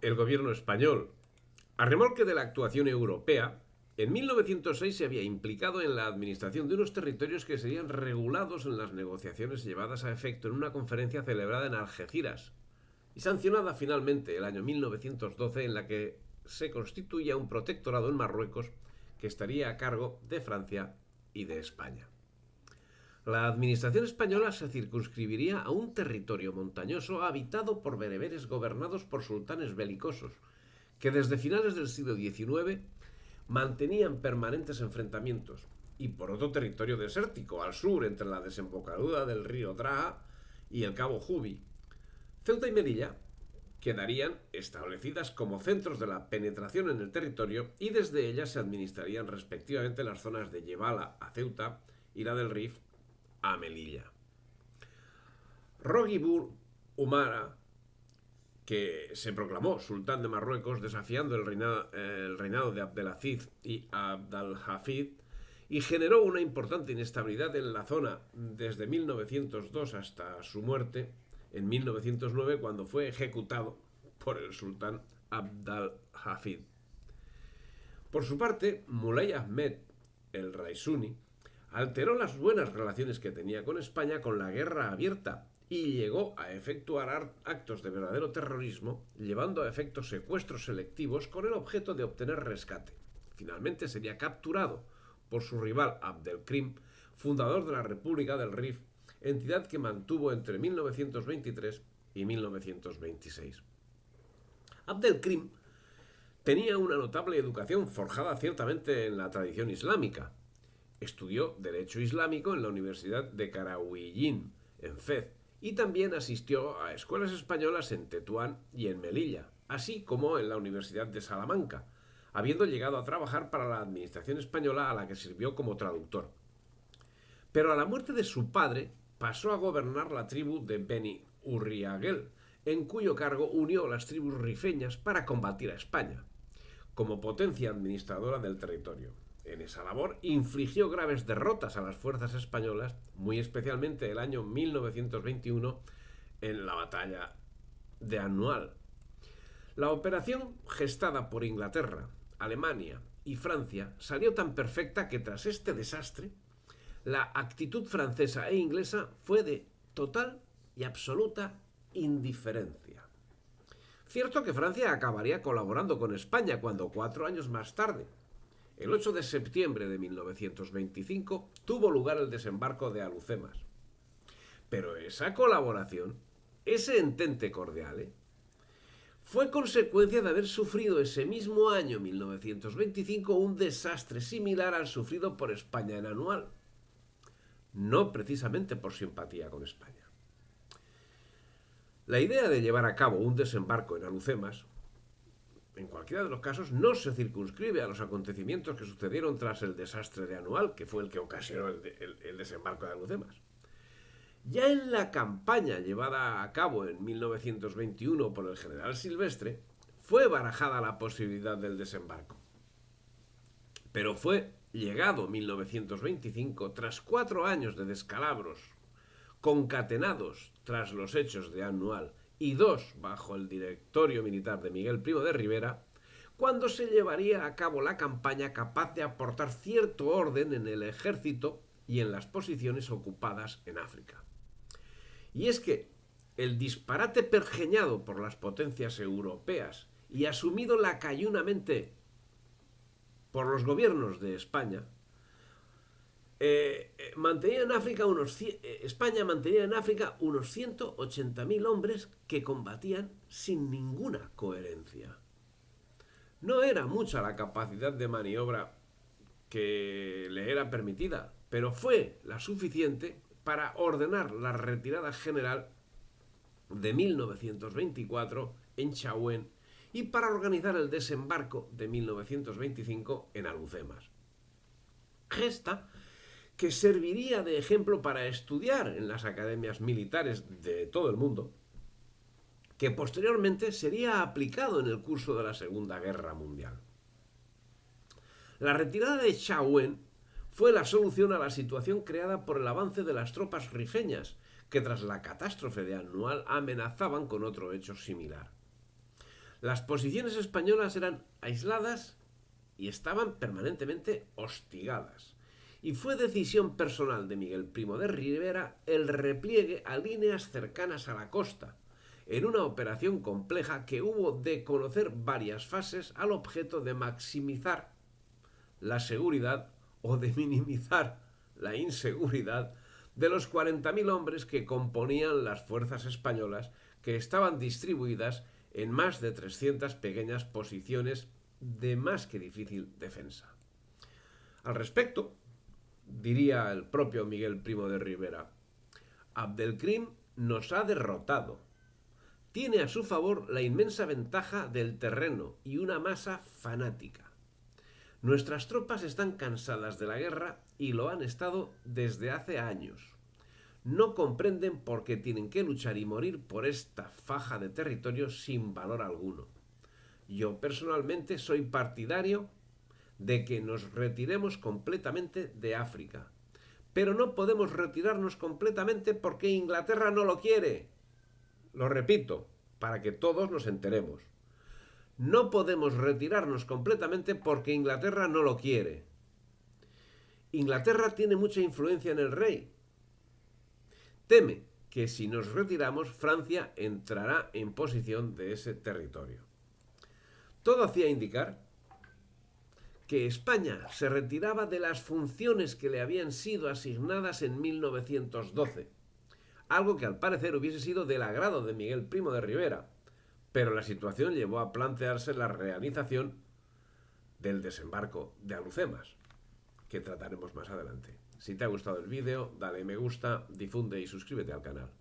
el gobierno español. A remolque de la actuación europea, en 1906 se había implicado en la administración de unos territorios que serían regulados en las negociaciones llevadas a efecto en una conferencia celebrada en Algeciras y sancionada finalmente el año 1912, en la que se constituía un protectorado en Marruecos que estaría a cargo de Francia y de España. La administración española se circunscribiría a un territorio montañoso habitado por bereberes gobernados por sultanes belicosos, que desde finales del siglo XIX mantenían permanentes enfrentamientos, y por otro territorio desértico, al sur, entre la desembocadura del río Draa y el cabo Jubi. Ceuta y Melilla quedarían establecidas como centros de la penetración en el territorio, y desde ellas se administrarían respectivamente las zonas de Yebala a Ceuta y la del Rif a Melilla. Roghibur Umara, que se proclamó sultán de Marruecos desafiando el reinado de Abdelaziz y Abd al-Hafid, y generó una importante inestabilidad en la zona desde 1902 hasta su muerte en 1909, cuando fue ejecutado por el sultán Abd al-Hafid. Por su parte, Mulay Ahmed el Raisuni alteró las buenas relaciones que tenía con España con la guerra abierta y llegó a efectuar actos de verdadero terrorismo, llevando a efecto secuestros selectivos con el objeto de obtener rescate. Finalmente sería capturado por su rival Abdelkrim, fundador de la República del Rif, entidad que mantuvo entre 1923 y 1926. Abdelkrim tenía una notable educación forjada ciertamente en la tradición islámica. Estudió Derecho Islámico en la Universidad de Qarawiyyin, en Fez, y también asistió a escuelas españolas en Tetuán y en Melilla, así como en la Universidad de Salamanca, habiendo llegado a trabajar para la administración española, a la que sirvió como traductor. Pero a la muerte de su padre pasó a gobernar la tribu de Beni Urriagel, en cuyo cargo unió las tribus rifeñas para combatir a España, como potencia administradora del territorio. En esa labor infligió graves derrotas a las fuerzas españolas, muy especialmente el año 1921 en la batalla de Annual. La operación, gestada por Inglaterra, Alemania y Francia, salió tan perfecta que tras este desastre, la actitud francesa e inglesa fue de total y absoluta indiferencia. Cierto que Francia acabaría colaborando con España cuando 4 años más tarde, el 8 de septiembre de 1925, tuvo lugar el desembarco de Alhucemas. Pero esa colaboración, ese entente cordiale, fue consecuencia de haber sufrido ese mismo año 1925 un desastre similar al sufrido por España en Anual, no precisamente por simpatía con España. La idea de llevar a cabo un desembarco en Alhucemas, en cualquiera de los casos, no se circunscribe a los acontecimientos que sucedieron tras el desastre de Anual, que fue el que ocasionó el desembarco de Alhucemas. Ya en la campaña llevada a cabo en 1921 por el general Silvestre, fue barajada la posibilidad del desembarco. Pero fue llegado 1925, tras 4 años de descalabros concatenados tras los hechos de Anual y 2 bajo el directorio militar de Miguel Primo de Rivera, cuando se llevaría a cabo la campaña capaz de aportar cierto orden en el ejército y en las posiciones ocupadas en África. Y es que el disparate pergeñado por las potencias europeas y asumido lacayunamente por los gobiernos de España, España mantenía en África unos 180.000 hombres que combatían sin ninguna coherencia. No era mucha la capacidad de maniobra que le era permitida, pero fue la suficiente para ordenar la retirada general de 1924 en Chauen y para organizar el desembarco de 1925 en Alhucemas. Gesta que serviría de ejemplo para estudiar en las academias militares de todo el mundo, que posteriormente sería aplicado en el curso de la Segunda Guerra Mundial. La retirada de Chauen fue la solución a la situación creada por el avance de las tropas rifeñas, que tras la catástrofe de Anual amenazaban con otro hecho similar. Las posiciones españolas eran aisladas y estaban permanentemente hostigadas. Y fue decisión personal de Miguel Primo de Rivera el repliegue a líneas cercanas a la costa, en una operación compleja que hubo de conocer varias fases al objeto de maximizar la seguridad o de minimizar la inseguridad de los 40.000 hombres que componían las fuerzas españolas, que estaban distribuidas en más de 300 pequeñas posiciones de más que difícil defensa. Al respecto, diría el propio Miguel Primo de Rivera, Abdelkrim nos ha derrotado. Tiene a su favor la inmensa ventaja del terreno y una masa fanática. Nuestras tropas están cansadas de la guerra y lo han estado desde hace años. No comprenden por qué tienen que luchar y morir por esta faja de territorio sin valor alguno. Yo personalmente soy partidario de que nos retiremos completamente de África. Pero no podemos retirarnos completamente porque Inglaterra no lo quiere. Lo repito, para que todos nos enteremos. No podemos retirarnos completamente porque Inglaterra no lo quiere. Inglaterra tiene mucha influencia en el rey. Teme que si nos retiramos, Francia entrará en posesión de ese territorio. Todo hacía indicar que España se retiraba de las funciones que le habían sido asignadas en 1912, algo que al parecer hubiese sido del agrado de Miguel Primo de Rivera, pero la situación llevó a plantearse la realización del desembarco de Alhucemas, que trataremos más adelante. Si te ha gustado el vídeo, dale me gusta, difunde y suscríbete al canal.